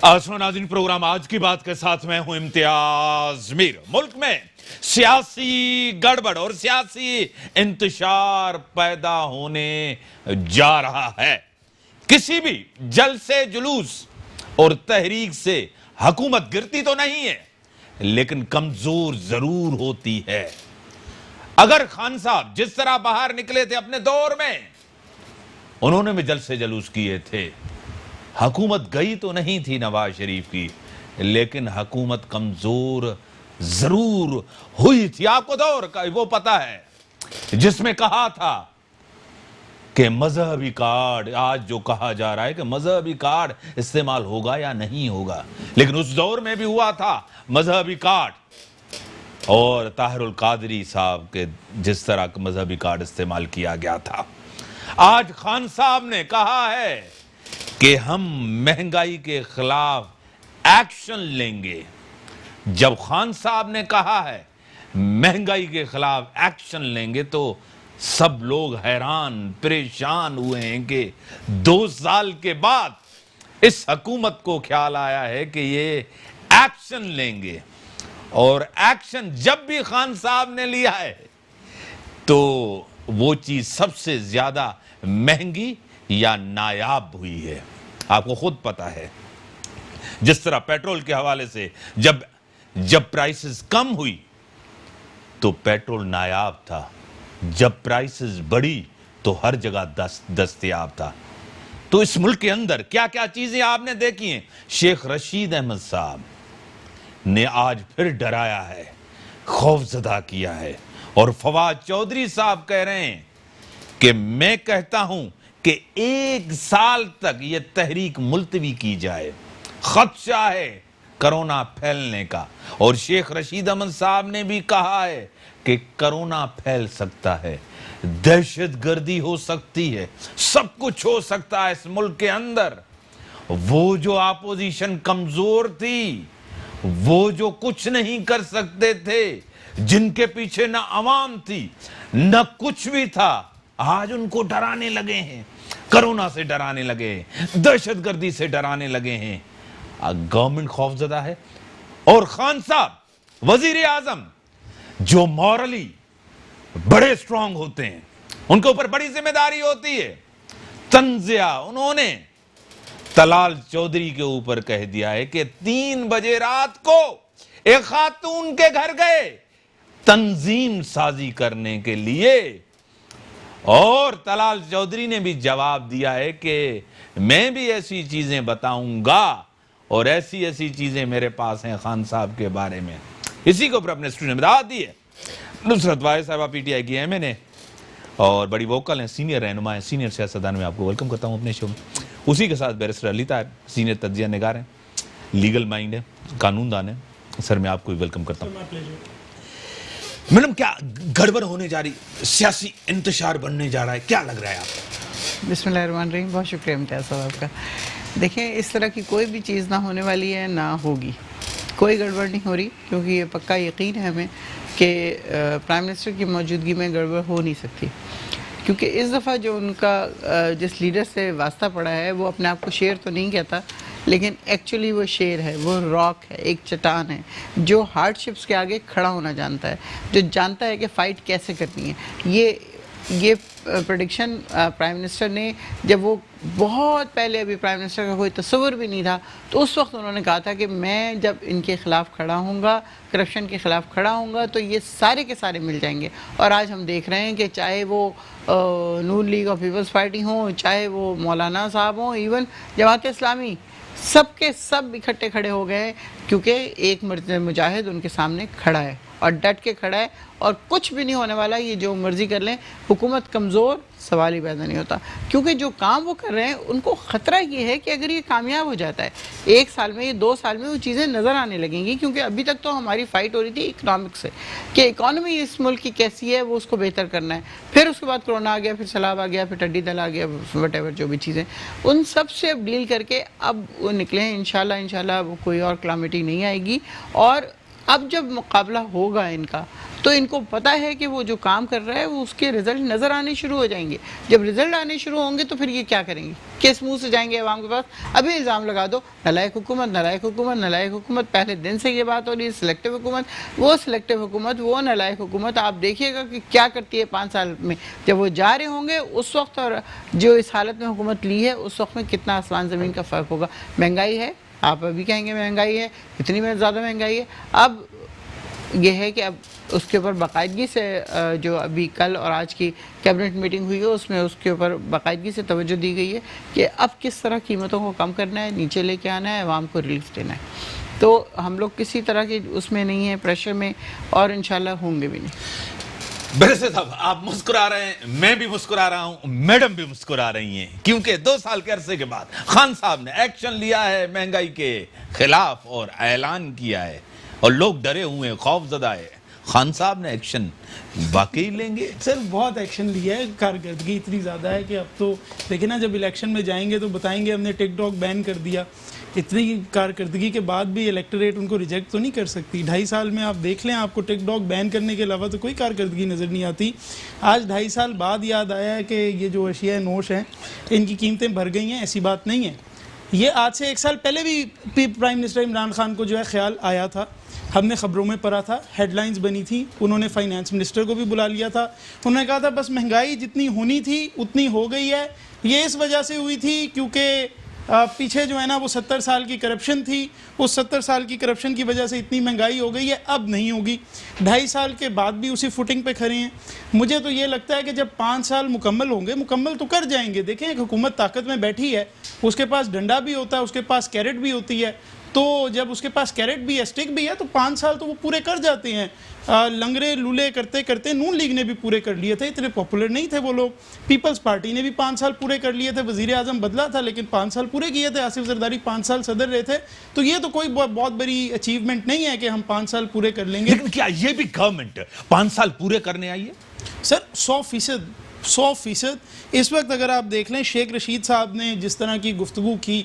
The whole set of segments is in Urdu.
ناظرین، پروگرام آج کی بات کے ساتھ میں ہوں امتیاز میر۔ ملک میں سیاسی گڑبڑ اور سیاسی انتشار پیدا ہونے جا رہا ہے۔ کسی بھی جلسے جلوس اور تحریک سے حکومت گرتی تو نہیں ہے، لیکن کمزور ضرور ہوتی ہے۔ اگر خان صاحب جس طرح باہر نکلے تھے اپنے دور میں، انہوں نے بھی جلسے جلوس کیے تھے، حکومت گئی تو نہیں تھی نواز شریف کی، لیکن حکومت کمزور ضرور ہوئی تھی۔ آپ کو دور کا وہ پتہ ہے جس میں کہا تھا کہ مذہبی کارڈ، آج جو کہا جا رہا ہے کہ مذہبی کارڈ استعمال ہوگا یا نہیں ہوگا، لیکن اس دور میں بھی ہوا تھا مذہبی کارڈ، اور طاہر القادری صاحب کے جس طرح مذہبی کارڈ استعمال کیا گیا تھا۔ آج خان صاحب نے کہا ہے کہ ہم مہنگائی کے خلاف ایکشن لیں گے۔ جب خان صاحب نے کہا ہے مہنگائی کے خلاف ایکشن لیں گے تو سب لوگ حیران پریشان ہوئے ہیں کہ 2 سال کے بعد اس حکومت کو خیال آیا ہے کہ یہ ایکشن لیں گے، اور ایکشن جب بھی خان صاحب نے لیا ہے تو وہ چیز سب سے زیادہ مہنگی یا نایاب ہوئی ہے۔ آپ کو خود پتہ ہے جس طرح پیٹرول کے حوالے سے جب پرائسز کم ہوئی تو پیٹرول نایاب تھا، جب پرائسز بڑھی تو ہر جگہ دستیاب تھا۔ تو اس ملک کے اندر کیا کیا چیزیں آپ نے دیکھی ہیں۔ شیخ رشید احمد صاحب نے آج پھر ڈرایا ہے، خوف زدہ کیا ہے، اور فواد چودھری صاحب کہہ رہے ہیں کہ میں کہتا ہوں کہ 1 سال تک یہ تحریک ملتوی کی جائے، خدشہ ہے کرونا پھیلنے کا۔ اور شیخ رشید احمد صاحب نے بھی کہا ہے کہ کرونا پھیل سکتا ہے، دہشت گردی ہو سکتی ہے، سب کچھ ہو سکتا ہے اس ملک کے اندر۔ وہ جو اپوزیشن کمزور تھی، وہ جو کچھ نہیں کر سکتے تھے، جن کے پیچھے نہ عوام تھی نہ کچھ بھی تھا، آج ان کو ڈرانے لگے ہیں، کرونا سے ڈرانے لگے ہیں، دہشت گردی سے ڈرانے لگے ہیں۔ گورنمنٹ خوف زدہ ہے۔ اور خان صاحب وزیر اعظم جو مورلی بڑے سٹرونگ ہوتے ہیں، ان کے اوپر بڑی ذمہ داری ہوتی ہے، تنزیہ انہوں نے طلال چودھری کے اوپر کہہ دیا ہے کہ 3 بجے رات کو ایک خاتون کے گھر گئے تنظیم سازی کرنے کے لیے، اور طلال چودھری نے بھی جواب دیا ہے کہ میں بھی ایسی چیزیں بتاؤں گا، اور ایسی چیزیں میرے پاس ہیں خان صاحب کے بارے میں۔ اسی کے اوپر اپنے اسٹوڈنٹ میں دعوت دی ہے نصرت واحد صاحبہ، پی ٹی آئی کی ایم این اے اور بڑی ووکل ہیں، سینئر رہنما ہیں، سینئر سیاستدان، میں آپ کو ویلکم کرتا ہوں اپنے شو میں۔ اسی کے ساتھ بیرسٹر علی طاہر، سینئر تجزیہ نگار ہیں، لیگل مائنڈ ہے، قانون دان ہے۔ سر میں آپ کو بھی ویلکم کرتا ہوں۔ میڈم، کیا گڑبڑ ہونے جا رہی، سیاسی انتشار بننے جا رہا ہے، کیا لگ رہا ہے آپ کو؟ بسم اللہ الرحمن الرحیم، بہت شکریہ امتیاز صاحب آپ کا۔ دیکھیں، اس طرح کی کوئی بھی چیز نہ ہونے والی ہے نہ ہوگی، کوئی گڑبڑ نہیں ہو رہی، کیونکہ یہ پکا یقین ہے ہمیں کہ پرائم منسٹر کی موجودگی میں گڑبڑ ہو نہیں سکتی، کیونکہ اس دفعہ جو ان کا جس لیڈر سے واسطہ پڑا ہے وہ اپنے آپ کو شیر تو نہیں کہتا، لیکن ایکچولی وہ شیر ہے، وہ راک ہے، ایک چٹان ہے، جو ہارڈ شپس کے آگے کھڑا ہونا جانتا ہے، جو جانتا ہے کہ فائٹ کیسے کرنی ہے۔ یہ پریڈکشن پرائم منسٹر نے، جب وہ بہت پہلے، ابھی پرائم منسٹر کا کوئی تصور بھی نہیں تھا، تو اس وقت انہوں نے کہا تھا کہ میں جب ان کے خلاف کھڑا ہوں گا، کرپشن کے خلاف کھڑا ہوں گا، تو یہ سارے کے سارے مل جائیں گے۔ اور آج ہم دیکھ رہے ہیں کہ چاہے وہ نون لیگ آف پیپلز پارٹی ہوں، چاہے وہ مولانا صاحب ہوں، ایون جماعت اسلامی، سب کے سب اکٹھے کھڑے ہو گئے، کیونکہ ایک مجاہد ان کے سامنے کھڑا ہے اور ڈٹ کے کھڑا ہے، اور کچھ بھی نہیں ہونے والا۔ یہ جو مرضی کر لیں، حکومت کمزور سوال ہی پیدا نہیں ہوتا، کیونکہ جو کام وہ کر رہے ہیں ان کو خطرہ یہ ہے کہ اگر یہ کامیاب ہو جاتا ہے 1 سال میں، یہ 2 سال میں وہ چیزیں نظر آنے لگیں گی، کیونکہ ابھی تک تو ہماری فائٹ ہو رہی تھی اکنامک سے، کہ اکانومی اس ملک کی کیسی ہے، وہ اس کو بہتر کرنا ہے۔ پھر اس کے بعد کرونا آ گیا، پھر سیلاب آ گیا، پھر ٹڈی دل آ گیا، وٹ ایور جو بھی چیزیں، ان سب سے اب ڈیل کر کے اب وہ نکلے ہیں۔ انشاءاللہ وہ کوئی اور کلامٹی نہیں آئے گی، اور اب جب مقابلہ ہوگا ان کا تو ان کو پتہ ہے کہ وہ جو کام کر رہا ہے وہ اس کے رزلٹ نظر آنے شروع ہو جائیں گے. جب رزلٹ آنے شروع ہوں گے تو پھر یہ کیا کریں گے؟ کس منہ سے جائیں گے عوام کے پاس؟ ابھی الزام لگا دو نالائق حکومت، نالائق حکومت، نالائق حکومت. پہلے دن سے یہ بات ہو رہی ہے سلیکٹو حکومت، وہ سلیکٹو حکومت، وہ نالائق حکومت. آپ دیکھیے گا کہ کیا کرتی ہے 5 سال میں. جب وہ جا رہے ہوں گے اس وقت اور جو اس حالت میں حکومت لی ہے اس وقت میں کتنا آسمان زمین کا فرق ہوگا. مہنگائی ہے، آپ ابھی کہیں گے مہنگائی ہے، اتنی زیادہ مہنگائی ہے. اب یہ ہے کہ اب اس کے اوپر باقاعدگی سے جو ابھی کل اور آج کی کیبنٹ میٹنگ ہوئی ہے اس میں اس کے اوپر باقاعدگی سے توجہ دی گئی ہے کہ اب کس طرح قیمتوں کو کم کرنا ہے، نیچے لے کے آنا ہے، عوام کو ریلیف دینا ہے. تو ہم لوگ کسی طرح کی اس میں نہیں ہیں پریشر میں، اور انشاءاللہ ہوں گے بھی نہیں. بیرسٹر صاحب آپ مسکرا رہے ہیں، میں بھی مسکرا رہا ہوں، میڈم بھی مسکرا رہی ہیں، کیونکہ 2 سال کے عرصے کے بعد خان صاحب نے ایکشن لیا ہے مہنگائی کے خلاف اور اعلان کیا ہے، اور لوگ ڈرے ہوئے ہیں، خوف زدہ ہے. خان صاحب نے ایکشن واقعی لیں گے؟ سر بہت ایکشن لیا ہے، کارکردگی اتنی زیادہ ہے کہ اب تو دیکھیں نا جب الیکشن میں جائیں گے تو بتائیں گے ہم نے ٹک ٹاک بین کر دیا. اتنی کارکردگی کے بعد بھی الیکٹوریٹ ان کو ریجیکٹ تو نہیں کر سکتی. 2.5 سال میں آپ دیکھ لیں آپ کو ٹک ٹاک بین کرنے کے علاوہ تو کوئی کارکردگی نظر نہیں آتی. آج 2.5 سال بعد یاد آیا ہے کہ یہ جو اشیاء نوش ہیں ان کی قیمتیں بڑھ گئی ہیں. ایسی بات نہیں ہے. یہ آج سے 1 سال پہلے بھی پرائم منسٹر عمران خان کو جو ہے خیال آیا تھا، ہم نے خبروں میں پڑھا تھا، ہیڈ لائنز بنی تھی. انہوں نے فائنانس منسٹر کو بھی بلا لیا تھا. انہوں نے کہا تھا بس مہنگائی جتنی ہونی تھی اتنی ہو گئی ہے. یہ اس وجہ سے ہوئی تھی کیونکہ پیچھے جو ہے نا وہ 70 سال کی کرپشن تھی، اس 70 سال کی کرپشن کی وجہ سے اتنی مہنگائی ہو گئی ہے، اب نہیں ہوگی. 2.5 سال کے بعد بھی اسی فوٹنگ پہ کھڑے ہیں. مجھے تو یہ لگتا ہے کہ جب 5 سال مکمل ہوں گے، مکمل تو کر جائیں گے. دیکھیں ایک حکومت طاقت میں بیٹھی ہے، اس کے پاس ڈنڈا بھی ہوتا ہے، اس کے پاس کیرٹ بھی ہوتی ہے. تو جب اس کے پاس کیرٹ بھی ہے، سٹک بھی ہے، تو 5 سال تو وہ پورے کر جاتے ہیں. لنگرے لولے کرتے کرتے نون لیگ نے بھی پورے کر لیے تھے. اتنے پاپولر نہیں تھے وہ لوگ. پیپلز پارٹی نے بھی 5 سال پورے کر لیے تھے. وزیر اعظم بدلا تھا لیکن 5 سال پورے کیے تھے. آصف زرداری 5 سال صدر رہے تھے. تو یہ تو کوئی بہت بڑی اچیومنٹ نہیں ہے کہ ہم 5 سال پورے کر لیں گے. لیکن کیا یہ بھی گورنمنٹ 5 سال پورے کرنے آئی ہے؟ سر 100% اس وقت اگر آپ دیکھ لیں شیخ رشید صاحب نے جس طرح کی گفتگو کی،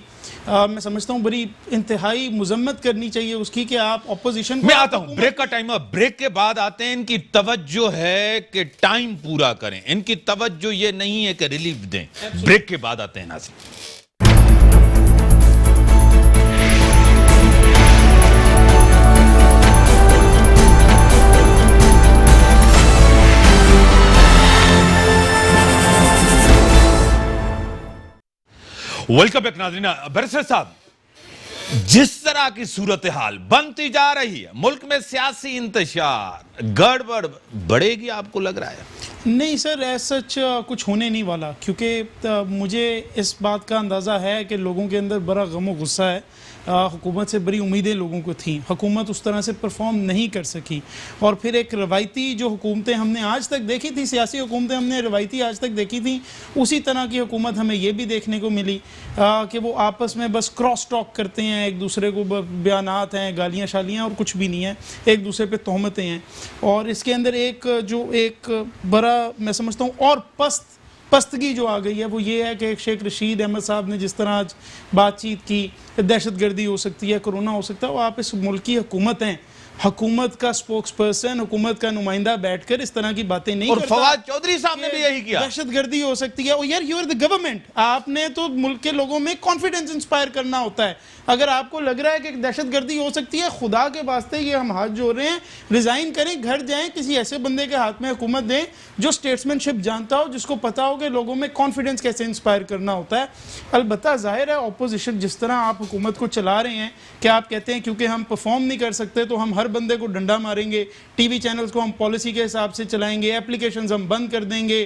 میں سمجھتا ہوں بڑی انتہائی مذمت کرنی چاہیے اس کی کہ آپ اپوزیشن کو... میں آتا ہوں بریک کا ٹائم ہے، بریک کے بعد آتے ہیں. ان کی توجہ ہے کہ ٹائم پورا کریں، ان کی توجہ یہ نہیں ہے کہ ریلیف دیں. بریک کے بعد آتے ہیں ناظرین. ویلکم بیک ناظرین. بیرسٹر صاحب جس طرح کی صورتحال بنتی جا رہی ہے، ملک میں سیاسی انتشار گڑبڑ بڑھے گی آپ کو لگ رہا ہے؟ نہیں سر ایسا کچھ ہونے نہیں والا، کیونکہ مجھے اس بات کا اندازہ ہے کہ لوگوں کے اندر بڑا غم و غصہ ہے. حکومت سے بڑی امیدیں لوگوں کو تھیں، حکومت اس طرح سے پرفارم نہیں کر سکی. اور پھر ایک روایتی جو حکومتیں ہم نے آج تک دیکھی تھی، سیاسی حکومتیں ہم نے روایتی آج تک دیکھی تھیں، اسی طرح کی حکومت ہمیں یہ بھی دیکھنے کو ملی کہ وہ آپس میں بس کراس ٹاک کرتے ہیں، ایک دوسرے کو بیانات ہیں، گالیاں شالیاں اور کچھ بھی نہیں ہے، ایک دوسرے پہ تہمتیں ہیں. اور اس کے اندر ایک بڑا میں سمجھتا ہوں اور پستگی جو آ گئی ہے وہ یہ ہے کہ شیخ رشید احمد صاحب نے جس طرح آج بات چیت کی، دہشت گردی ہو سکتی ہے، کرونا ہو سکتا ہے، وہ آپ اس ملک کی حکومت ہیں، حکومت کا سپوکس پرسن، حکومت کا نمائندہ بیٹھ کر اس طرح کی باتیں نہیں کرتا. اور فواد چودھری صاحب نے بھی یہی کیا. دہشت گردی ہو سکتی ہے. اور یار یو آر دی گورنمنٹ، آپ نے تو ملک کے لوگوں میں کانفیڈنس انسپائر کرنا ہوتا ہے. اگر آپ کو لگ رہا ہے کہ دہشت گردی ہو سکتی ہے، خدا کے واسطے یہ ہم ہاتھ جوڑ رہے ہیں، ریزائن کریں، گھر جائیں، کسی ایسے بندے کے ہاتھ میں حکومت دیں جو اسٹیٹسمین شپ جانتا ہو، جس کو پتا ہو کہ لوگوں میں کانفیڈنس کیسے انسپائر کرنا ہوتا ہے. البتہ ظاہر ہے اپوزیشن جس طرح آپ حکومت کو چلا رہے ہیں کہ آپ کہتے ہیں کیونکہ ہم پرفارم نہیں کر سکتے تو ہم ہر بندے کو ڈنڈا ماریں گے، ٹی وی چینلز کو ہم پالیسی کے حساب سے چلائیں گے، اپلیکیشنز ہم بند کر دیں گے،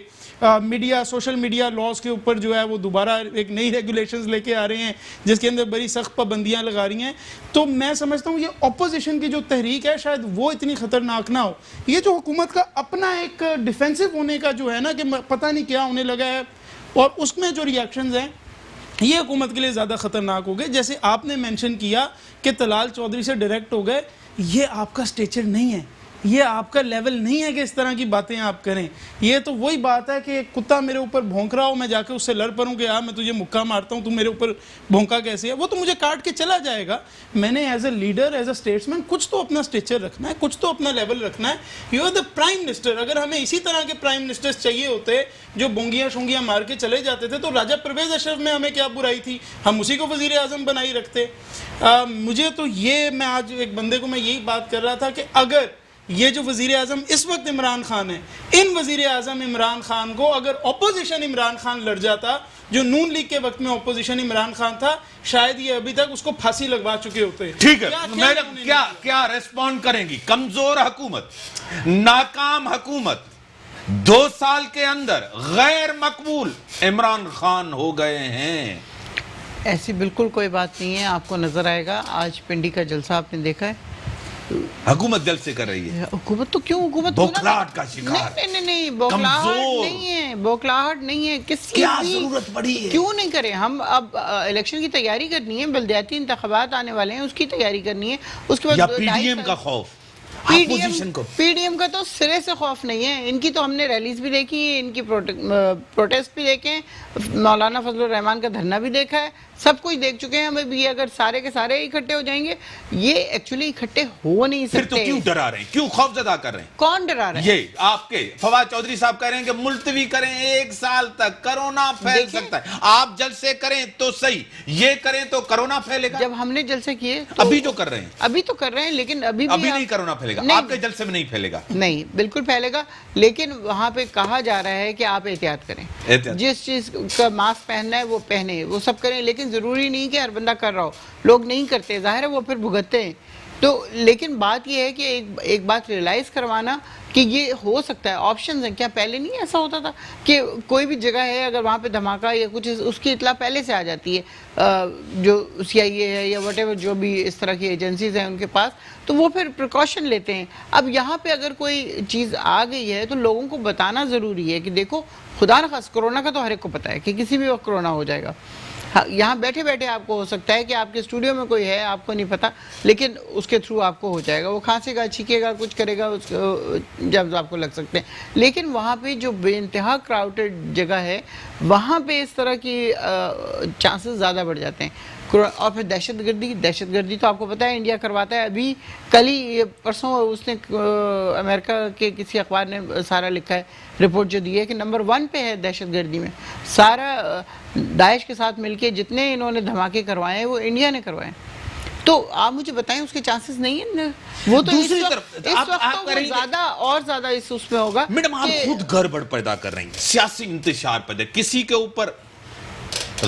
میڈیا سوشل میڈیا لاز کے اوپر جو ہے وہ دوبارہ ایک نئی ریگولیشنز لے کے آ رہے ہیں جس کے اندر بڑی سخت پابندیاں لگا رہی ہیں. تو میں سمجھتا ہوں یہ اپوزیشن کی جو تحریک ہے شاید وہ اتنی خطرناک نہ ہو. یہ جو حکومت کا اپنا ایک ڈیفینسو ہونے کا جو ہے نا کہ پتہ نہیں کیا ہونے لگا ہے، اور اس میں جو ریاکشنز ہیں یہ حکومت کے لیے زیادہ خطرناک ہو گئے. جیسے آپ نے مینشن کیا کہ طلال چودھری سے ڈائریکٹ ہو گئے، یہ آپ کا سٹیچر نہیں ہے. یہ آپ کا لیول نہیں ہے کہ اس طرح کی باتیں آپ کریں. یہ تو وہی بات ہے کہ ایک کتا میرے اوپر بھونک رہا ہو, میں جا کے اس سے لڑ پڑوں کہ میں تجھے مکہ مارتا ہوں, تو میرے اوپر بھونکا کیسے ہے, وہ تو مجھے کاٹ کے چلا جائے گا. میں نے as a leader, as a statesman کچھ تو اپنا اسٹیچر رکھنا ہے, کچھ تو اپنا لیول رکھنا ہے. You are the prime minister. اگر ہمیں اسی طرح کے پرائم منسٹرز چاہیے ہوتے جو بونگیاں شونگیاں مار کے چلے جاتے تھے, تو راجہ پرویز اشرف میں ہمیں کیا برائی تھی, ہم اسی کو وزیر اعظم بنائی رکھتے. مجھے تو یہ, میں آج ایک بندے کو میں یہی بات کر رہا تھا کہ اگر یہ جو وزیر اعظم اس وقت عمران خان ہے, ان وزیر اعظم عمران خان کو اگر اپوزیشن عمران خان لڑ جاتا, جو نون لیگ کے وقت میں اپوزیشن عمران خان تھا, شاید یہ ابھی تک اس کو پھانسی لگوا چکے ہوتے. ٹھیک ہے, میڈم کیا ریسپونڈ کریں گی؟ کمزور حکومت, ناکام حکومت, 2 سال کے اندر غیر مقبول عمران خان ہو گئے ہیں. ایسی بالکل کوئی بات نہیں ہے, آپ کو نظر آئے گا. آج پنڈی کا جلسہ آپ نے دیکھا ہے, حکومت دل سے کر رہی ہے. حکومت تو کیوں, حکومت بوکھلاہٹ کا شکار, نہیں بوکھلاہٹ نہیں ہے, بوکھلاہٹ نہیں ہے. کس کی ضرورت پڑی ہے؟ کیوں نہیں کریں؟ ہم اب الیکشن کی تیاری کرنی ہے, بلدیاتی انتخابات آنے والے ہیں, اس کی تیاری کرنی ہے. اس کے بعد یا پی ڈی ایم کا خوف, پی ڈی ایم کا تو سرے سے خوف نہیں ہے. ان کی تو ہم نے ریلیز بھی دیکھی ہے, ان کی پروٹیسٹ بھی دیکھے, مولانا فضل الرحمان کا دھرنا بھی دیکھا ہے, سب کچھ دیکھ چکے ہیں. ہمیں بھی اگر سارے کے سارے اکٹھے ہو جائیں گے, یہ ایکچولی اکٹھے ہو نہیں سکتے. پھر تو کیوں ڈرا رہے ہیں, کیوں خوف زدہ کر رہے ہیں؟ کون ڈرا رہا ہے؟ یہ آپ کے فواد چودھری صاحب کہہ رہے ہیں کہ ملتوی کریں 1 سال تک, کرونا پھیل سکتا ہے. آپ جلسے کریں تو صحیح, یہ کریں تو کرونا پھیلے گا. جب ہم نے جلسے کیے, ابھی جو کر رہے ہیں, ابھی تو کر رہے ہیں, لیکن ابھی نہیں کرونا پھیلے گا. آپ کے جلسے میں نہیں پھیلے گا. نہیں, بالکل پھیلے گا, لیکن وہاں پہ کہا جا رہا ہے کہ آپ احتیاط کریں. جس چیز کا ماسک پہننا ہے وہ پہنے, وہ سب کریں, لیکن ضروری نہیں کہ ہر بندہ کر رہا ہو. لوگ نہیں کرتے, ظاہر ہے وہ پھر بھگتتے ہیں. تو لیکن بات یہ ہے کہ ایک بات ریلائز کروانا کہ یہ ہو سکتا ہے, آپشنز ہیں. کیا پہلے نہیں ایسا ہوتا تھا کہ کوئی بھی جگہ ہے, اگر وہاں پہ دھماکہ یا کچھ, اس کی اطلاع پہلے سے آ جاتی ہے جو سی آئی اے ہے یا وٹ ایور جو بھی اس طرح کی ایجنسیز ہیں ان کے پاس, تو وہ پھر پریکاشن لیتے ہیں. اب یہاں پہ اگر کوئی چیز آ گئی ہے تو لوگوں کو بتانا ضروری ہے کہ دیکھو, خدا نخواستہ کرونا کا تو ہر ایک کو پتہ ہے کہ کسی بھی وقت کرونا ہو جائے گا. یہاں بیٹھے بیٹھے آپ کو ہو سکتا ہے کہ آپ کے اسٹوڈیو میں کوئی ہے, آپ کو نہیں پتا, لیکن اس کے تھرو آپ کو ہو جائے گا. وہ کھانسے گا, چھینکے گا, کچھ کرے گا, جب آپ کو لگ سکتے ہیں. لیکن وہاں پہ جو بے انتہا کراؤڈڈ جگہ ہے, وہاں پہ اس طرح کی چانسز زیادہ بڑھ جاتے ہیں. اور پھر دہشت گردی تو آپ کو پتہ ہے انڈیا کرواتا ہے. ابھی کل ہی پرسوں اس نے امریکہ کے کسی اخبار نے سارا لکھا ہے, رپورٹ جو دی ہے کہ نمبر 1 پہ ہے دہشت گردی میں. سارا داعش کے ساتھ مل کے جتنے انہوں نے دھماکے کروائے ہیں وہ انڈیا نے کروائے. تو آپ مجھے بتائیں اس کے چانسز نہیں ہیں. وہ تو اس وقت تو زیادہ اور زیادہ اس میں ہوگا. میڈم آپ خود گڑبڑ پیدا کر رہی ہیں, سیاسی انتشار پیدا, کسی کے اوپر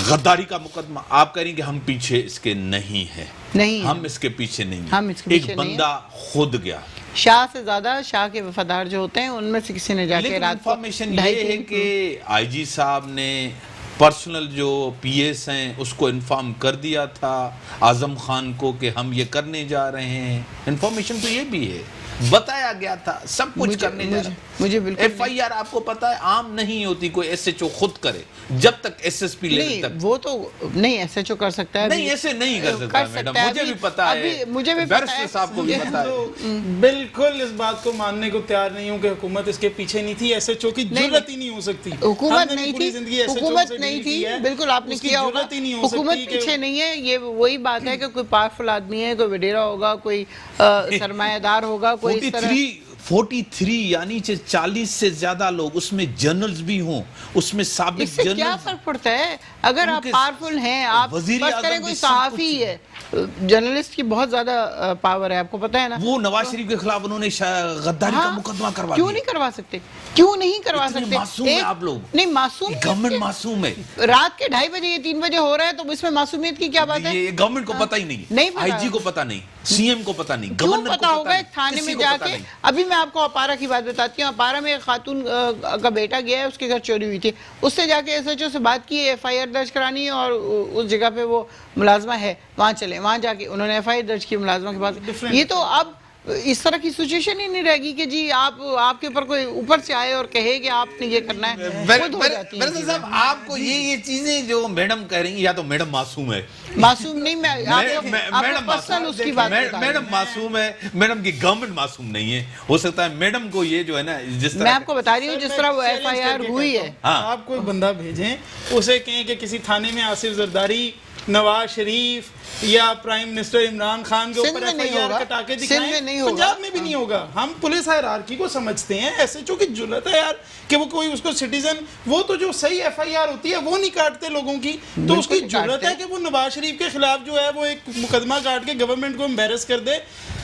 غداری کا مقدمہ. آپ کہہ رہی ہیں کہ ہم پیچھے اس کے نہیں ہیں. نہیں, ہم اس کے پیچھے نہیں ہیں. ایک بندہ خود گیا, شاہ سے زیادہ, شاہ کے وفادار جو ہوتے ہیں ان میں سے کسی نے جا کے رات کو. انفارمیشن یہ ہے کہ آئی جی صاحب نے پرسنل جو پی ایس ہیں اس کو انفارم کر دیا تھا اعظم خان کو کہ ہم یہ کرنے جا رہے ہیں. انفارمیشن تو یہ بھی ہے, بتایا گیا تھا, سب کچھ کرنے جا رہا ہے. مجھے بالکل ایف آئی آر آپ کو پتا ہے عام نہیں ہوتی, کوئی ایس ایچ او خود کرے, جب تک ایس ایس پی لیول تک. وہ تو نہیں ایس ایچ او کر سکتا ہے, نہیں ایسے نہیں کر سکتا میڈم, مجھے بھی پتا ہے, مجھے بھی بیرسٹر صاحب کو بھی پتا ہے. بالکل اس بات کو ماننے کو تیار نہیں ہوں کہ حکومت اس کے پیچھے نہیں تھی. ایس ایچ او کی ضرورت ہی نہیں ہو سکتی. حکومت نہیں تھی, حکومت نہیں تھی, بالکل آپ نے کیا ہوگا. حکومت پیچھے نہیں ہے, یہ وہی بات ہے کہ کوئی پاورفل آدمی ہے, کوئی وڈیرا ہوگا, کوئی سرمایہ دار ہوگا, کوئی اس طرح 43 یعنی 40 سے زیادہ لوگ, اس میں جنرلز بھی ہوں, اس میں سابق اس سے کیا فرق پڑتا ہے؟ اگر آپ پاورفل ہیں, آپ بس کریں, کوئی صحافی ہے, جرنلسٹ کی بہت زیادہ پاور ہے, آپ کو پتہ ہے نا. وہ نواز شریف کے خلاف انہوں نے غداری کا مقدمہ کروا دیا. کیوں نہیں کروا سکتے, کیوں نہیں کروا سکتے؟ معصوم ہیں آپ لوگ. نہیں معصوم, گورنمنٹ معصوم ہے. رات کے 2:30 بجے, یہ 3 بجے ہو رہا ہے, تو اس میں معصومیت کی کیا بات ہے؟ یہ گورنمنٹ کو پتہ ہی نہیں, آئی جی کو پتہ نہیں, سی ایم کو پتہ نہیں, کیوں پتہ ہوگا؟ ایک تھانے میں جا کے, ابھی میں آپ کو اپارا کی بات بتاتی ہوں. اپارا میں ایک خاتون کا بیٹا گیا ہے, اس کے گھر چوری ہوئی تھی, اس سے جا کے ایس ایچ او سے بات کی, ایف آئی آر درج کرانی ہے, اور اس جگہ پہ وہ ملازمہ ہے, وہاں چلیں. وہاں جا کے انہوں نے ایف آئی آر درج کی ملازمہ کے پاس. یہ تو اب اس طرح کی سچویشن ہی نہیں رہے گی کہ جی آپ کے اوپر کوئی اوپر سے آئے اور کہے کہ آپ نے یہ کرنا ہے. برسٹر صاحب آپ کو یہ چیزیں جو میڈم کہہ رہی ہیں, یا تو میڈم معصوم ہے, معصوم نہیں, میں آپ کو پرسنل اس کی بات بتا میڈم معصوم ہے, میڈم کی گورنمنٹ معصوم نہیں ہے. ہو سکتا ہے میڈم کو یہ جو ہے نا جس طرح میں آپ کو بتا رہی ہوں جس طرح وہ ایف آئی آر ہوئی ہے, آپ کوئی بندہ بھیجیں اسے کہیں کہ کسی تھانے میں آصف زرداری, نواز شریف یا پرائم منسٹر عمران خان کے اوپر ایف آئی آر کٹا کے دکھائیں, پنجاب میں بھی نہیں ہوگا. ہم پولیس ہائرارکی کو سمجھتے ہیں, ایس ایچ او کی جرات ہے یار کہ وہ کوئی اس کو سٹیزن, وہ تو جو صحیح ایف آئی آر ہوتی ہے وہ نہیں کاٹتے لوگوں کی, تو اس کی جرات ہے کہ وہ نواز شریف کے خلاف جو ہے وہ ایک مقدمہ کاٹ کے گورنمنٹ کو امبیرس کر دے.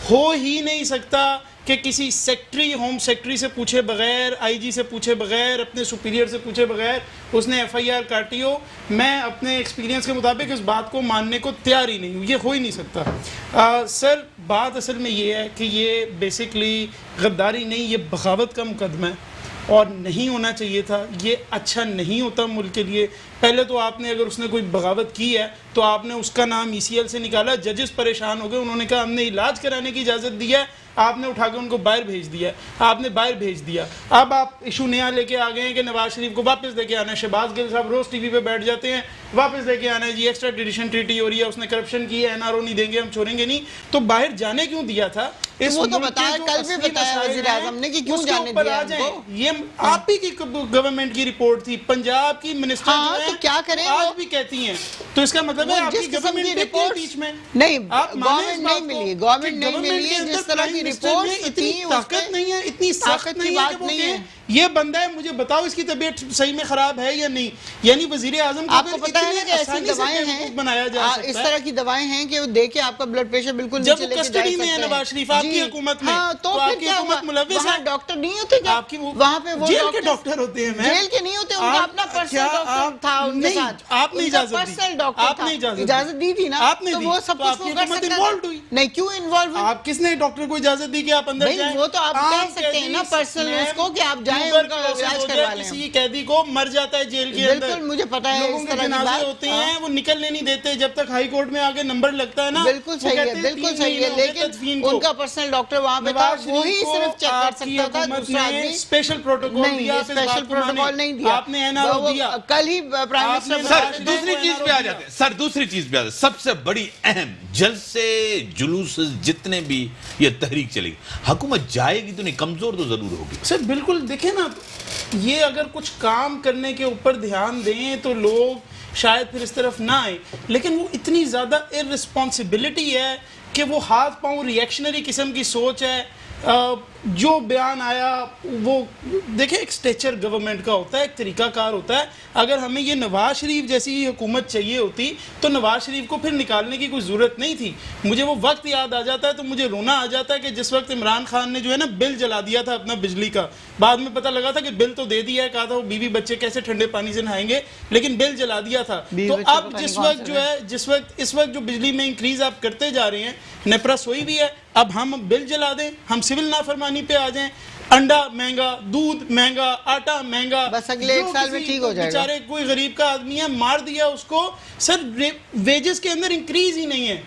ہو ہی نہیں سکتا کہ کسی سیکٹری, ہوم سیکٹری سے پوچھے بغیر, آئی جی سے پوچھے بغیر, اپنے سپیریئر سے پوچھے بغیر اس نے ایف آئی آر کاٹی ہو. میں اپنے ایکسپیرینس کے مطابق اس بات کو ماننے کو تیار ہی نہیں ہوں, یہ ہو ہی نہیں سکتا. سر بات اصل میں یہ ہے کہ یہ بیسکلی غداری نہیں, یہ بغاوت کا مقدمہ ہے اور نہیں ہونا چاہیے تھا. یہ اچھا نہیں ہوتا ملک کے لیے. پہلے تو آپ نے, اگر اس نے کوئی بغاوت کی ہے تو آپ نے اس کا نام ای سی ایل سے نکالا, ججز پریشان ہو گئے, انہوں نے کہا ہم نے علاج کرانے کی اجازت دی ہے, آپ نے اٹھا کے ان کو باہر بھیج دیا, آپ نے باہر بھیج دیا. اب آپ ایشو نیا لے کے آ گئے ہیں کہ نواز شریف کو واپس لے کے آنا ہے. شہباز گل صاحب روز ٹی وی پہ بیٹھ جاتے ہیں, واپس لے کے آنا ہے جی, ایکسٹرا ٹریڈیشن ٹریٹی ہو رہی ہے, اس نے کرپشن کی ہے, این آر او نہیں دیں گے, ہم چھوڑیں گے نہیں. تو باہر جانے کیوں دیا تھا؟ وہ تو بتایا, کل بھی بتایا وزیر اعظم نے کہ کیوں جانے دیا ان کو. یہ آپ ہی کی گورنمنٹ کی رپورٹ تھی, پنجاب کی منسٹر جو تو کیا کریں, آج بھی کہتی ہیں, تو اس کا مطلب ہے آپ کی گورنمنٹ رپورٹ بیچ میں نہیں, گورنمنٹ نہیں ملی, گورنمنٹ نہیں ملی ہے. جس طرح کی رپورٹ اتنی طاقت نہیں ہے, اتنی سخت نہیں ہے کہ وہ کہ یہ بندہ ہے, مجھے بتاؤ اس کی طبیعت صحیح میں خراب ہے یا نہیں. یعنی وزیر اعظم آپ کو پتا ہے کہ ایسی دوائیں ہیں, بنایا جا سکتا ہے, اس طرح کی دوائیں ہیں کہ وہ دے کے آپ کا بلڈ پریشر بالکل جب وہ کسٹڈی میں ہے نواز شریف آپ کی حکومت میں, تو آپ کی حکومت ملوث ہے. ڈاکٹر نہیں ہوتے کیا وہاں پہ, وہ جیل کے ڈاکٹر ہوتے ہیں, جیل کے نہیں ہوتے, ان کا اپنا پرسنل ڈاکٹر تھا ان کے ساتھ, آپ نے اجازت دی تھی نا, تو وہ سب کچھ وہ کر سکتا تھا. نہیں, کیوں انوالو, آپ کس نے ڈاکٹر کو اجازت دی کہ آپ اندر جائیں؟ وہ تو آپ کہہ سکتے ہیں نا پرسنل اس کو کہ آپ جائیں ان کا علاج کروا لیں. کسی قیدی کو مر جاتا ہے جیل کے اندر, بالکل مجھے پتا ہے, لوگوں کے جنازے ہوتے ہیں, وہ نکلنے نہیں دیتے جب تک ہائی کورٹ میں آگے نمبر لگتا ہے نا. بالکل صحیح ہے, بالکل صحیح ہے, لیکن ان کا پرسنل ڈاکٹر وہاں پہ تھا, وہی صرف چیک کر سکتا تھا. دوسرا آدمی اسپیشل پروٹوکول دیا, اسپیشل پروٹوکول نہیں دیا آپ نے این آر او دیا. کل ہی پرائم منسٹر. سر دوسری چیز پہ آ جاتے ہیں, سر دوسری چیز پہ آ جاتے ہیں, سب سے بڑی اہم جلسے جلوس جتنے بھی یہ تحریک چلے گی, حکومت جائے گی تو نہیں, کمزور تو ضرور ہوگی. سر بالکل دیکھیں نا, یہ اگر کچھ کام کرنے کے اوپر دھیان دیں تو لوگ شاید پھر اس طرف نہ آئیں, لیکن وہ اتنی زیادہ ارسپانسبلٹی ہے کہ وہ ہاتھ پاؤں ریئیکشنری قسم کی سوچ ہے. جو بیان آیا وہ دیکھیں, ایک سٹیچر گورنمنٹ کا ہوتا ہے, ایک طریقہ کار ہوتا ہے. اگر ہمیں یہ نواز شریف جیسی ہی حکومت چاہیے ہوتی تو نواز شریف کو پھر نکالنے کی کوئی ضرورت نہیں تھی. مجھے وہ وقت یاد آ جاتا ہے تو مجھے رونا آ جاتا ہے کہ جس وقت عمران خان نے جو ہے نا بل جلا دیا تھا اپنا بجلی کا, بعد میں پتہ لگا تھا کہ بل تو دے دیا ہے, کہا تھا وہ بیوی بچے کیسے ٹھنڈے پانی سے نہائیں گے, لیکن بل جلا دیا تھا. تو اب جس وقت جو ہے, اس وقت جو بجلی میں انکریز آپ کرتے جا رہے ہیں, نیپرا سوئی بھی ہے, اب ہم بل جلا دیں, ہم سول نافرمانی پہ آ جائیں, انڈا مہنگا, دودھ مہنگا, آٹا مہنگا, بس اگلے ایک سال میں ٹھیک ہو جائے گا. بیچارے کوئی غریب کا آدمی ہے, مار دیا اس کو. سر ویجز کے اندر انکریز ہی نہیں ہے.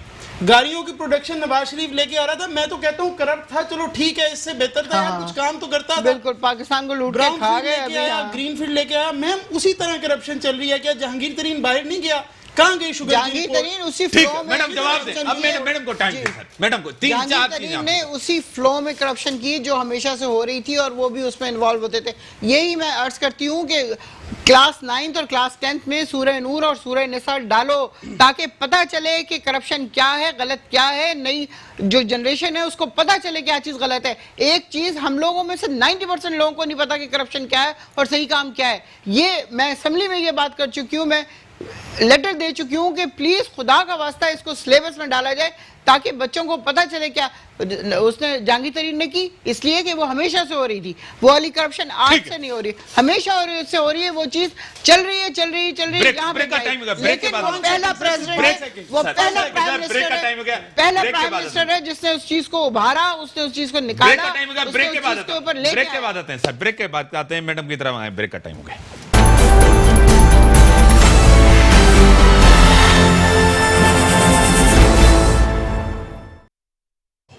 گاڑیوں کی پروڈکشن نواز شریف لے کے آ رہا تھا, میں تو کہتا ہوں کرپٹ تھا, چلو ٹھیک ہے, اس سے بہتر تھا, کچھ کام تو کرتا تھا. بالکل پاکستان کو لوٹ کے کھا گئے. ابھی گرین فیلڈ لے کے آیا, میم اسی طرح کرپشن چل رہی ہے. کیا جہانگیر ترین باہر نہیں گیا؟ کہاں گئی شوگر جہانگیر ترین اسی فلو میں, میڈم جواب دیں, اب میڈم کو ٹائم دیں, میڈم کو 3-4 چیزیں نے اسی فلو میں کرپشن کی جو ہمیشہ سے ہو رہی تھی, اور وہ بھی اس میں انوالو ہوتے تھے. یہی میں عرض کرتی ہوں کہ کلاس 9th اور کلاس 10th میں سورہ نور اور سورہ نساء ڈالو تاکہ پتہ چلے کہ کرپشن کیا ہے, غلط کیا ہے. نئی جو جنریشن ہے اس کو پتہ چلے کیا چیز غلط ہے. ایک چیز ہم لوگوں میں سے 90% لوگوں کو نہیں پتا کہ کرپشن کیا ہے اور صحیح کام کیا ہے. یہ میں اسمبلی میں یہ بات کر چکی ہوں, میں لیٹر دے چکی ہوں کہ پلیز خدا کا واسطہ اس کو سلیبس میں ڈالا جائے تاکہ بچوں کو پتہ چلے. کیا اس نے جہانگیر ترین نے کی اس لیے کہ وہ ہمیشہ سے ہو رہی تھی, وہ والی کرپشن آج سے نہیں ہو رہی, ہمیشہ سے ہو رہی ہے. وہ چیز چل رہی ہے یہاں پہ, لیکن وہ پہلا پریزیڈنٹ ہے, وہ پہلا پرائم منسٹر ہے جس نے اس چیز کو ابھارا, اس نے اس چیز کو نکالا. بریک کے بعد آتے ہیں سر, بریک کے بعد آتے ہیں, میڈم کی طرف آئیں, بریک کا ٹائم ہو گیا.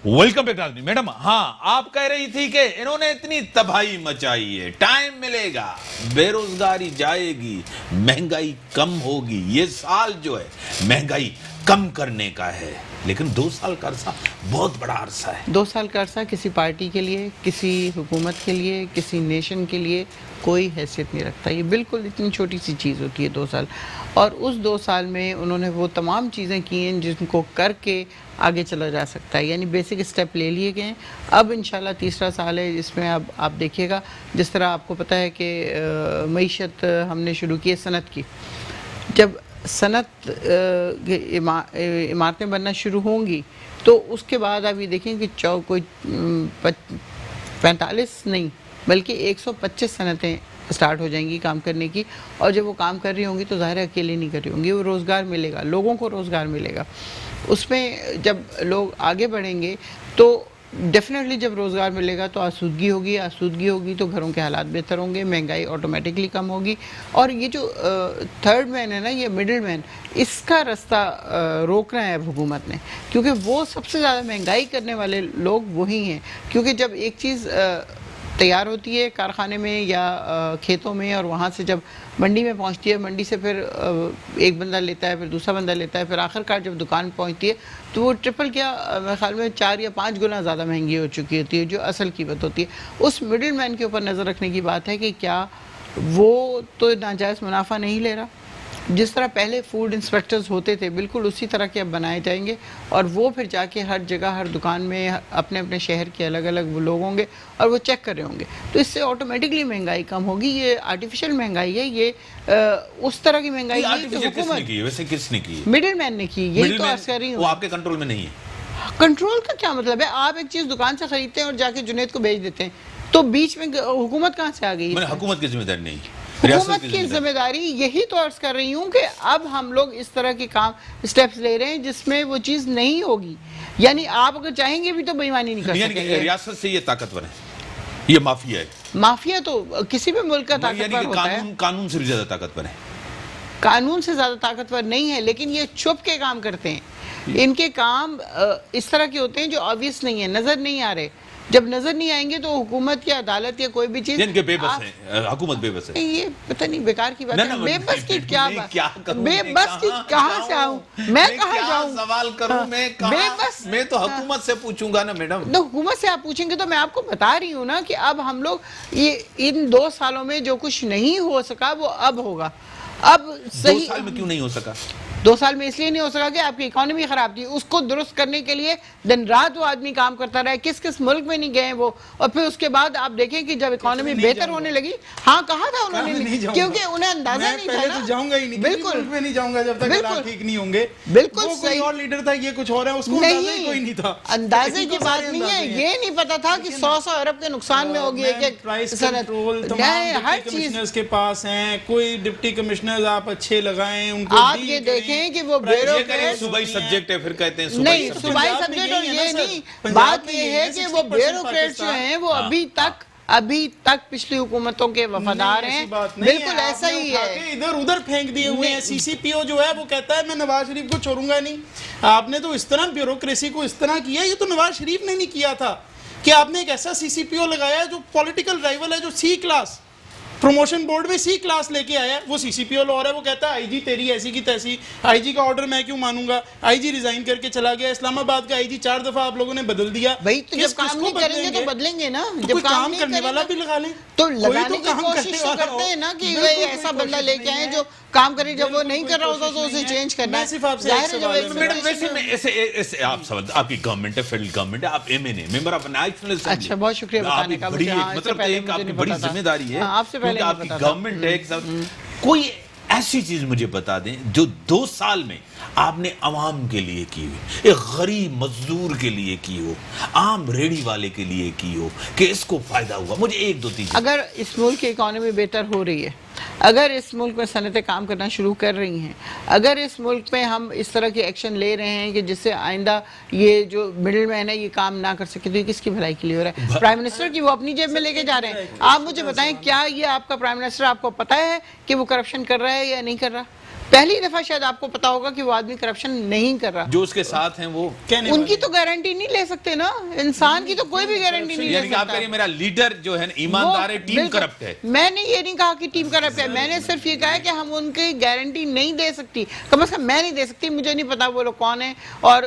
ویلکم بیک ناظرین. میڈم ہاں آپ کہہ رہی تھی کہ انہوں نے اتنی تباہی مچائی ہے, ٹائم ملے گا, بے روزگاری جائے گی, مہنگائی کم ہوگی. یہ سال جو ہے مہنگائی کم کرنے کا ہے، لیکن 2 سال کا عرصہ بہت بڑا عرصہ ہے۔ 2 سال کا عرصہ کسی پارٹی کے لیے، کسی حکومت کے لیے، کسی نیشن کے لیے کوئی حیثیت نہیں رکھتا۔ یہ بالکل اتنی چھوٹی سی چیز ہوتی ہے 2 سال، اور اس 2 سال میں انہوں نے وہ تمام چیزیں کی ہیں جن کو کر کے آگے چلا جا سکتا ہے، یعنی بیسک اسٹیپ لے لیے گئے ہیں۔ اب انشاءاللہ تیسرا سال ہے جس میں اب آپ دیکھیے گا، جس طرح آپ کو پتہ ہے کہ معیشت ہم نے شروع کی ہے صنعت کی، جب صنعت عمارتیں بننا شروع ہوں گی تو اس کے بعد آپ یہ دیکھیں کہ کوئی 45 نہیں بلکہ 125 صنعتیں سٹارٹ ہو جائیں گی کام کرنے کی، اور جب وہ کام کر رہی ہوں گی تو ظاہر ہے اکیلے نہیں کر رہی ہوں گی، وہ روزگار ملے گا، لوگوں کو روزگار ملے گا۔ اس میں جب لوگ آگے بڑھیں گے تو ڈیفینیٹلی جب روزگار ملے گا تو آسودگی ہوگی تو گھروں کے حالات بہتر ہوں گے، مہنگائی آٹومیٹکلی کم ہوگی، اور یہ جو تھرڈ مین ہے نا، یہ مڈل مین، اس کا رستہ روکنا ہے اب حکومت نے، کیونکہ وہ سب سے زیادہ مہنگائی کرنے والے لوگ وہی ہیں، کیونکہ جب ایک چیز تیار ہوتی ہے کارخانے میں یا کھیتوں میں، اور وہاں سے جب منڈی میں پہنچتی ہے، منڈی سے پھر ایک بندہ لیتا ہے، پھر دوسرا بندہ لیتا ہے، پھر آخر کار جب دکان پہنچتی ہے تو وہ ٹرپل کیا میرے خیال میں 4 یا 5 گنا زیادہ مہنگی ہو چکی ہوتی ہے جو اصل قیمت ہوتی ہے۔ اس مڈل مین کے اوپر نظر رکھنے کی بات ہے کہ کیا وہ تو ناجائز منافع نہیں لے رہا، جس طرح پہلے فوڈ انسپیکٹرز ہوتے تھے بالکل اسی طرح کے اب بنائے جائیں گے، اور وہ پھر جا کے ہر جگہ ہر دکان میں اپنے اپنے شہر کے الگ الگ لوگ ہوں گے اور وہ چیک کر رہے ہوں گے، تو اس سے آٹومیٹکلی مہنگائی کم ہوگی۔ یہ آرٹیفیشل مہنگائی ہے، یہ اس طرح کی مہنگائی ہے کہ حکومت ویسے کس نے کی؟ مڈل مین نے کی، یہی تو عرض کر رہی وہ ہوں۔ آپ کے کنٹرول میں نہیں ہے۔ کنٹرول کا کیا مطلب ہے؟ آپ ایک چیز دکان سے خریدتے ہیں اور جا کے جنید کو بیچ دیتے ہیں، تو بیچ میں حکومت کہاں سے آ گئی؟ حکومت کی ذمہ داری نہیں، حکومت کی ذمہ داری، یہی تو عرض کر رہی ہوں کہ اب ہم لوگ اس طرح کے کام اسٹیپس لے رہے ہیں جس میں وہ چیز نہیں ہوگی، یعنی آپ اگر چاہیں گے بھی تو بے ایمانی نہیں کر یعنی سکیں کہ گے۔ ریاست سے یہ طاقتور ہے، یہ مافیا ہے، مافیا تو کسی بھی ملک کا طاقتور ہوتا ہے، قانون سے بھی زیادہ طاقتور ہے۔ قانون سے زیادہ طاقتور نہیں ہے، لیکن یہ چھپ کے کام کرتے ہیں، ان کے کام اس طرح کے ہوتے ہیں جو آبویس نہیں ہے، نظر نہیں آ رہے، جب نظر نہیں آئیں گے تو حکومت یا عدالت یا کوئی بھی چیز یعنی کہ بے بس ہے، حکومت بے بس ہے۔ یہ پتہ نہیں بیکار کی بات ہے، بے بس کی کیا بات، کروں، بے بس کی کہاں سے آؤں میں، کہاں جاؤں سوال کروں میں، بے بس میں تو حکومت سے پوچھوں گا نا میڈم۔ تو حکومت سے آپ پوچھیں گے تو میں آپ کو بتا رہی ہوں نا کہ اب ہم لوگ یہ ان 2 سالوں میں جو کچھ نہیں ہو سکا وہ اب ہوگا۔ اب 2 سال میں کیوں نہیں ہو سکا؟ 2 سال میں اس لیے نہیں ہو سکا کہ آپ کی اکانومی خراب تھی، اس کو درست کرنے کے لیے دن رات وہ آدمی کام کرتا رہا، کس ملک میں نہیں گئے وہ، اور پھر اس کے بعد آپ دیکھیں کہ جب اکانومی بہتر ہونے لگی، ہاں کہا تھا انہوں نے، کیونکہ انہیں اندازہ نہیں تھا نا۔ میں پہلے تو جاؤں گا ہی نہیں، بالکل میں نہیں جاؤں گا جب تک حالات ٹھیک نہیں ہوں گے۔ بالکل وہ کوئی اور لیڈر تھا، یہ کچھ اور ہے، اس کو اندازہ ہی کوئی نہیں تھا۔ اندازے کی بات نہیں ہے، یہ نہیں پتا تھا کہ 100 ارب کے نقصان میں ہوگی ایک پرائس کنٹرول تمام ہر ڈپٹی چیز کمشنرز کے پاس ہیں، کوئی ڈپٹی کمشنرز آپ اچھے لگائیں، ان کو آپ یہ دیکھیں کہ وہ صوبائی سبجیکٹ ہے، پھر کہتے ہیں نہیں صوبائی سبجیکٹ، اور یہ نہیں، بات یہ ہے کہ وہ بیوروکریٹس جو ہیں وہ ابھی تک پچھلی حکومتوں کے وفادار ہیں، بالکل ایسا ہی ہے، ادھر ادھر پھینک دیے ہوئے ہیں۔ سی سی پی او جو ہے وہ کہتا ہے میں نواز شریف کو چھوڑوں گا نہیں۔ آپ نے تو اس طرح بیوروکریسی کو اس طرح کیا، یہ تو نواز شریف نے نہیں کیا تھا کہ آپ نے ایک ایسا سی سی پی او لگایا ہے جو پولیٹیکل رائیول ہے، جو سی کلاس پروموشن بورڈ میں سی کلاس لے کے آیا ہے، وہ سی سی پی او لو رہا ہے، وہ کہتا ہے آئی جی تیری ایسی کی تیسی، آئی جی کا آرڈر میں کیوں مانوں گا، آئی جی ریزائن کر کے چلا گیا، اسلام آباد کا آئی جی 4 دفعہ آپ لوگوں نے بدل دیا۔ بھائی تو جب کام نہیں کریں گے تو بدلیں گے نا، جب کام کرنے والا بھی لگا لیں، تو لگانے کی کوشش تو کرتے ہیں نا کہ یہ ایسا بندہ لے کے آئیں جو کام کرے، جب وہ نہیں کر رہا ہوتا تو اسے چینج کرنا ہے۔ صرف آپ سے ایک سوال ہے میڈم، ویسے میں ایسے آپ سوال، آپ کی گورنمنٹ ہے، فیڈرل گورنمنٹ ہے، آپ M N A member of national assembly, اچھا بہت شکریہ بتانے کا، مطلب ایک آپ کی بڑی ذمہ داری ہے، آپ سے پہلے آپ کی گورنمنٹ ہے۔ کوئی ایسی چیز مجھے بتا دیں جو 2 سال میں آپ نے عوام کے لیے کی ہو، ایک غریب مزدور کے لیے کی ہو، عام ریڑھی والے کے لیے کی ہو، کہ اس کو فائدہ ہوا، مجھے 1 2 3۔ اگر اس ملک کی اکانومی بہتر ہو رہی ہے، اگر اس ملک میں صنعتیں کام کرنا شروع کر رہی ہیں، اگر اس ملک میں ہم اس طرح کے ایکشن لے رہے ہیں کہ جس سے آئندہ یہ جو مڈل مین ہے یہ کام نہ کر سکے، تو یہ کس کی بھلائی کے لیے ہو رہا ہے؟ پرائم منسٹر کی، وہ اپنی جیب میں لے کے جا رہے ہیں۔ آپ مجھے بتائیں کیا یہ آپ کا پرائم منسٹر آپ کو پتہ ہے کہ وہ کرپشن کر رہا ہے یا نہیں کر رہا؟ پہلی دفعہ شاید آپ کو پتا ہوگا کہ وہ آدمی کرپشن نہیں کر رہا. جو اس کے ساتھ ہیں وہ ان کی تو گارنٹی نہیں لے سکتے نا, انسان کی تو کوئی بھی گارنٹی نہیں لے یعنی کہ آپ سکتا. کہہ رہے ہیں میرا لیڈر جو ہے ایماندار ہے, ٹیم کرپٹ ہے. میں نے یہ نہیں کہا کہ ٹیم کرپٹ ہے, میں نے صرف یہ کہا کہ ہم ان کی گارنٹی نہیں دے سکتی, کم از کم میں نہیں دے سکتی. مجھے نہیں پتا وہ لوگ کون ہیں اور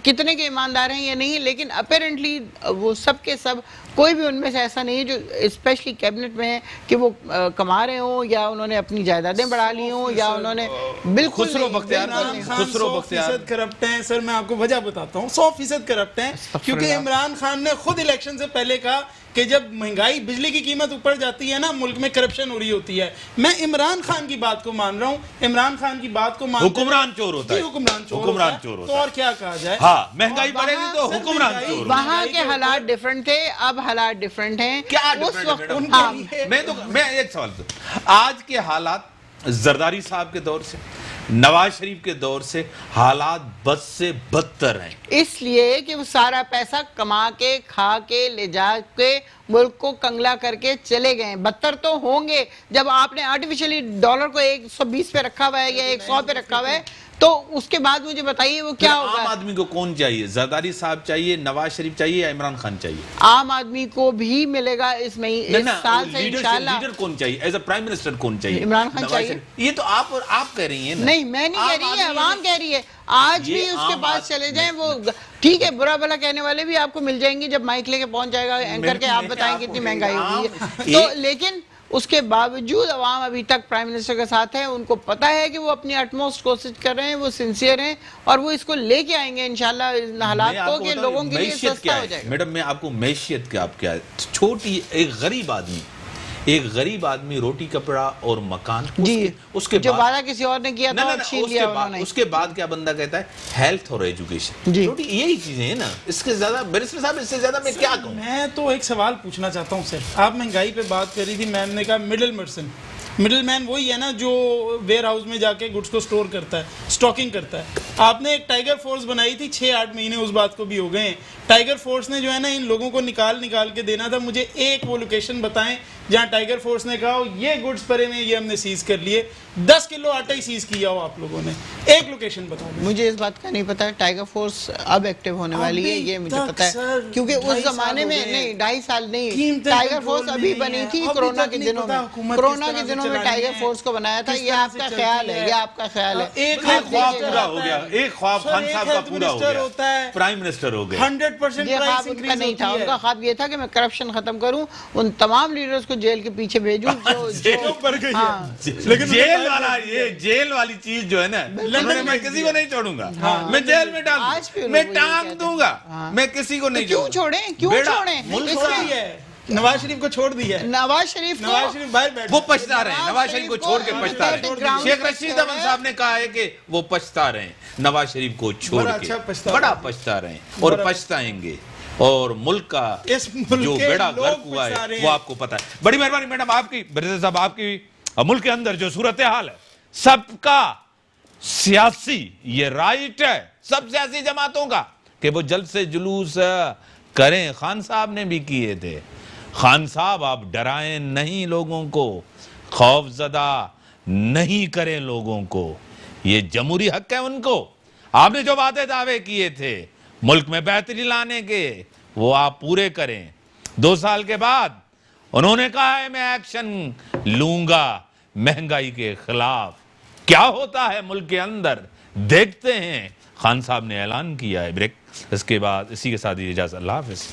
کتنے کے ایماندار ہیں یا نہیں, لیکن اپیرنٹلی وہ سب کے سب کوئی بھی ان میں سے ایسا نہیں ہے جو اسپیشلی کیبنٹ میں ہے کہ وہ کما رہے ہوں یا انہوں نے اپنی جائیدادیں بڑھا لی ہوں یا انہوں نے بالکل خسرو بختیار عمران خان 100% کرپٹ ہیں. سر میں آپ کو وجہ بتاتا ہوں, 100% کرپٹ ہیں, کیونکہ عمران خان نے خود الیکشن سے پہلے کہا کہ جب مہنگائی بجلی کی قیمت اوپر جاتی ہے نا ملک میں کرپشن ہو رہی ہوتی ہے. میں عمران خان کی بات کو مان رہا ہوں, عمران خان کی بات کو مان, حکمران چور ہوتا ہے, حکمران چور ہوتا ہے, تو اور کیا کہا جائے. ہاں مہنگائی بڑھے گی تو حکمران چور. وہاں کے حالات ڈیفرنٹ تھے, اب حالات ڈیفرنٹ ہیں. کیا اس وقت میں ایک سوال آج کے حالات زرداری صاحب کے دور سے نواز شریف کے دور سے حالات بد سے بدتر ہیں, اس لیے کہ وہ سارا پیسہ کما کے کھا کے لے جا کے ملک کو کنگلا کر کے چلے گئے. بدتر تو ہوں گے جب آپ نے آرٹیفیشلی ڈالر کو 120 پہ رکھا ہوا ہے یا 100 پہ رکھا ہوا ہے, تو اس کے بعد مجھے بتائیے وہ کیا ہوگا. عام آدمی کو کون چاہیے, زرداری صاحب چاہیے, نواز شریف چاہیے یا عمران خان چاہیے؟ عام آدمی کو بھی ملے گا اس میں اس سال سے انشاءاللہ. لیڈر کون چاہیے, ایز اے پرائم منسٹر کون چاہیے؟ عمران خان چاہیے. یہ تو آپ کہہ رہی ہیں. نہیں میں نہیں کہہ رہی ہے, عوام کہہ رہی ہے. آج بھی اس کے پاس چلے جائیں, وہ ٹھیک ہے برا بھلا کہنے والے بھی آپ کو مل جائیں گے جب مائک لے کے پہنچ جائے گا اینکر کے, آپ بتائیں کتنی مہنگائی ہوئی ہے. تو لیکن اس کے باوجود عوام ابھی تک پرائم منسٹر کے ساتھ ہیں, ان کو پتا ہے کہ وہ اپنی اٹموسٹ کوشش کر رہے ہیں, وہ سنسیئر ہیں اور وہ اس کو لے کے آئیں گے انشاءاللہ ان حالات کو کہ لوگوں کے لیے سستا ہو جائے گا. میڈم میں آپ کو معیشت کیا آپ کیا چھوٹی ایک غریب آدمی روٹی کپڑا اور مکان, اس کے جو وعدہ کسی اور نے کیا تھا چھین لیا انہوں نے. اس کے بعد کیا بندہ کہتا ہے ہیلتھ اور ایجوکیشن, یہی چیزیں ہیں نا. اس کے زیادہ بیرسٹر صاحب اس سے زیادہ میں کیا کہوں. میں تو ایک سوال پوچھنا چاہتا ہوں سر, آپ مہنگائی پہ بات کر رہی تھی, میم نے کہا مڈل مین وہی ہے نا جو ویئر ہاؤس میں جا کے گڈس کو سٹور کرتا ہے, سٹاکنگ کرتا ہے. آپ نے ایک ٹائیگر فورس بنائی تھی, 6-8 مہینے اس بات کو بھی ہو گئے ہیں. ٹائیگر فورس نے جو ہے نا ان لوگوں کو نکال کے دینا تھا. مجھے ایک وہ لوکیشن بتائیں جہاں ٹائیگر فورس نے کہا یہ گڈس پڑے میں یہ ہم نے سیز کر لیے, 10 کلو آٹا ہی سیز کیا ہو آپ لوگوں نے, ایک لوکیشن بتاؤ. مجھے اس بات کا نہیں پتا. ٹائیگر فورس اب ایکٹیو ہونے والی ہے یہ مجھے پتا ہے, کیونکہ اس زمانے میں نہیں 2.5 سال نہیں, ٹائیگر فورس ابھی بنی تھی کرونا کے دنوں میں. کرونا کے دنوں میں ٹائیگر فورس کو بنایا تھا. یہ آپ کا خیال ہے, یہ آپ کا خیال ہے. ایک خواب پورا ہو گیا, ایک خواب خان صاحب کا پورا ہو گیا, پرائم منسٹر ہو گئے. 100% یہ خواب ان کا نہیں تھا. ان کا خواب یہ تھا کہ میں کرپشن ختم کروں, ان تمام لیڈرز کو جیل کے پیچھے بھیجوں جیل والی چیز جو ہے نا, میں کسی کو نہیں چھوڑوں گا, میں جیل میں ڈالوں, میں ٹانگ دوں گا, میں کسی کو نہیں چھوڑوں. کیوں چھوڑیں؟ نواز شریف کو چھوڑ دیا ہے. نواز شریف باہر بیٹھ, وہ پچھتا رہے ہیں, نواز شریف کو چھوڑ کے پچھتا رہے ہیں. شیخ رشید احمد صاحب نے کہا ہے کہ وہ پچھتا رہے ہیں نواز شریف کو چھوڑ کے, بڑا پچھتا رہے ہیں اور پچھتائیں گے. اور ملک کا جو بیڑا غرق ہوا ہے وہ آپ کو پتا ہے. بڑی مہربانی میڈم آپ کی, برزر صاحب آپ کی ملک کے اندر جو صورتحال ہے, سب کا سیاسی یہ رائٹ ہے سب سیاسی جماعتوں کا کہ وہ جلد سے جلوس کریں. خان صاحب نے بھی کیے تھے. خان صاحب آپ ڈرائیں نہیں لوگوں کو, خوف زدہ نہیں کریں لوگوں کو, یہ جمہوری حق ہے ان کو. آپ نے جو وعدے دعوے کیے تھے ملک میں بہتری لانے کے وہ آپ پورے کریں. 2 سال کے بعد انہوں نے کہا ہے میں ایکشن لوں گا مہنگائی کے خلاف. کیا ہوتا ہے ملک کے اندر دیکھتے ہیں. خان صاحب نے اعلان کیا ہے. بریک, اس کے بعد اسی کے ساتھ اجازت, اللہ حافظ.